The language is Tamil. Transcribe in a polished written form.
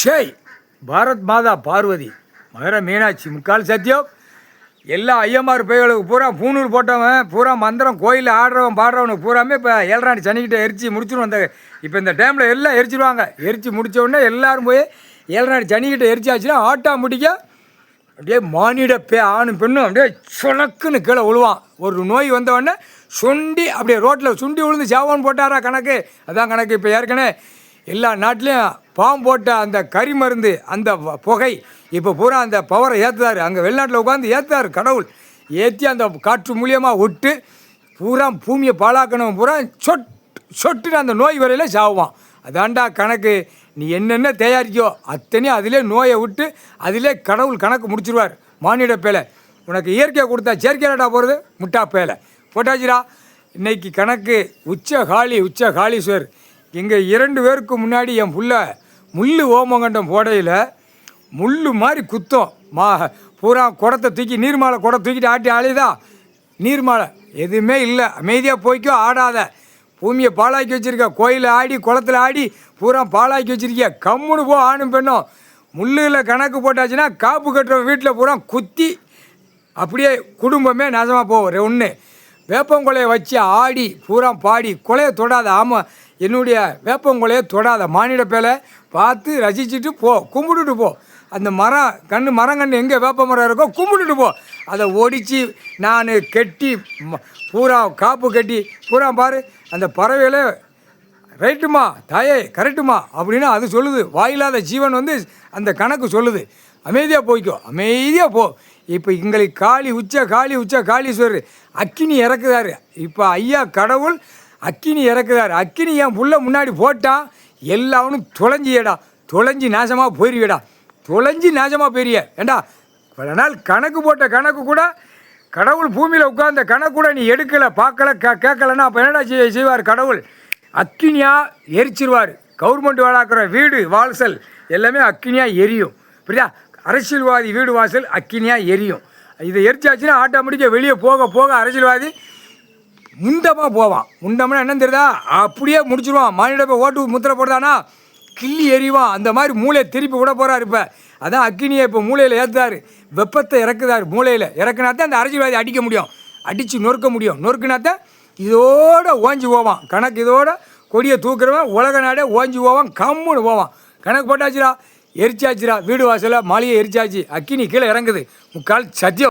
ஷேய் பாரத் மாதா பார்வதி மகர மீனாட்சி முக்கால் சத்தியம். எல்லா ஐயமார் பைகளுக்கு பூரா பூணூல் போட்டவன் பூரா மந்திரம் கோயிலில் ஆடுறவன் பாடுறவனுக்கு பூராமே இப்போ ஏழராணி சனிக்கிட்ட எரிச்சு முடிச்சிடும். அந்த இப்போ இந்த டைமில் எல்லாம் எரிச்சிடுவாங்க. எரிச்சு முடித்த உடனே எல்லோரும் போய் ஏழராணி சனிக்கிட்ட எரிச்சாச்சுன்னா ஆட்டோமேட்டிக்க அப்படியே மானிட ஆணும் பெண்ணும் அப்படியே சுணக்குன்னு கீழே விழுவான். ஒரு நோய் வந்தவொடனே சுண்டி அப்படியே ரோட்டில் சுண்டி விழுந்து சேவான்னு போட்டாரா கணக்கு. அதான் கணக்கு. இப்போ ஏற்கனவே எல்லா நாட்டிலையும் பாம்பு போட்ட அந்த கறி மருந்து அந்த புகை இப்போ பூரா அந்த பவரை ஏற்றுதார். அங்கே வெளிநாட்டில் உட்காந்து ஏற்றுதார் கடவுள். ஏற்றி அந்த காற்று மூலியமாக விட்டு பூரா பூமியை பாழாக்கணும். பூரா சொட்டுன்னு அந்த நோய் வரையில் சாவுவான். அதாண்டா கணக்கு. நீ என்னென்ன தயாரிக்கோ அத்தனையும் அதிலே நோயை விட்டு அதிலே கடவுள் கணக்கு முடிச்சிருவார். மானிட பேலை உனக்கு இயற்கையை கொடுத்தா செயற்கையிலடா போகிறது முட்டா பேலை போட்டாச்சுரா. இன்றைக்கி கணக்கு உச்ச காளீஸ்வர். இங்கே 2 பேருக்கு முன்னாடி என் புள்ள முள் ஓமங்கண்டம் போடையில் முள் மாதிரி குத்தம். பூரா குடத்தை தூக்கி நீர்மாலை குடம் தூக்கிட்டு ஆட்டி ஆளிதா. நீர்மாலை எதுவுமே இல்லை. அமைதியாக போய்க்கோ, ஆடாத. பூமியை பாழாக்கி வச்சுருக்க. கோயிலில் ஆடி குளத்தில் ஆடி பூரா பாழாக்கி வச்சுருக்கிய. கம்முன்னு போ ஆணும் பெண்ணும். முள்ளில் கணக்கு போட்டாச்சுன்னா காப்பு கட்டுற வீட்டில் பூரா குத்தி அப்படியே குடும்பமே நாசமாக போகும். ஒன்று வேப்பங்கொலையை வச்சு ஆடி பூரா பாடி கொலையை தொடாத. ஆமாம், என்னுடைய வேப்பங்கொலையை தொடாத. மானிட பேலை பார்த்து ரசிச்சுட்டு போ, கும்பிட்டுட்டு போ. அந்த மரங்கன்று எங்கே வேப்ப மரம் இருக்கோ கும்பிட்டுட்டு போ. அதை ஒடித்து நான் கட்டி பூரா காப்பு கட்டி பூரா பாரு அந்த பறவையில் ரைட்டுமா தாயே கரெக்டுமா அப்படின்னு அது சொல்லுது. வாயில்லாத ஜீவன் வந்து அந்த கணக்கு சொல்லுது. அமைதியாக போய்க்கோ, அமைதியாக போ. இப்போ எங்களுக்கு உச்ச காளீஸ்வரர் அக்கினி இறக்குதாரு. இப்போ ஐயா கடவுள் அக்கினி இறக்குதாரு. அக்கினி என் புள்ள முன்னாடி போட்டான். எல்லாவனும் தொலைஞ்சி நாசமாக போயிருவியடா. நாசமாக போயிரிய ஏண்டா. பல நாள் கணக்கு போட்ட கணக்கு கூட கடவுள் பூமியில் உட்கார்ந்த கணக்கு கூட நீ எடுக்கலை, பார்க்கல, கேட்கலன்னா அப்போ என்னடா செய்வார் கடவுள்? அக்கினியாக எரிச்சிருவார். கவர்மெண்ட் வாழாக்குற வீடு வாசல் எல்லாமே அக்கினியாக எரியும். புரியுதா? அரசியல்வாதி வீடு வாசல் அக்கினியாக எரியும். இதை எரிச்சாச்சுன்னா ஆட்டோமேட்டிக்காக வெளியே போக அரசியல்வாதி முண்டமாக போவான். முண்டம்னா என்னன்னு தெரியுதா? அப்படியே முடிச்சிடுவான். மாநில போய் ஓட்டு முத்திரை போடுதானா கிள்ளி எறிவான். அந்த மாதிரி மூளையை திருப்பி விட போகிறார். இப்போ அதான் அக்கினியை இப்போ மூளையில் ஏற்றுறாரு. வெப்பத்தை இறக்குதார். மூளையில் இறக்குனாத்தான் அந்த அரசியல்வாதி அடிக்க முடியும், அடித்து நொறுக்க முடியும். நொறுக்குனாத்தான் இதோட ஓஞ்சி போவான். கணக்கு இதோட கொடியை தூக்குறவன் உலக நாடே ஓஞ்சி போவான். கம்முன்னு போவான். கணக்கு போட்டாச்சுரா, எரிச்சாச்சுரா. வீடு வாசலில் மாளிகை எரிச்சாச்சு. அக்கினி கீழே இறங்குது. முக்கால் சத்தியம்.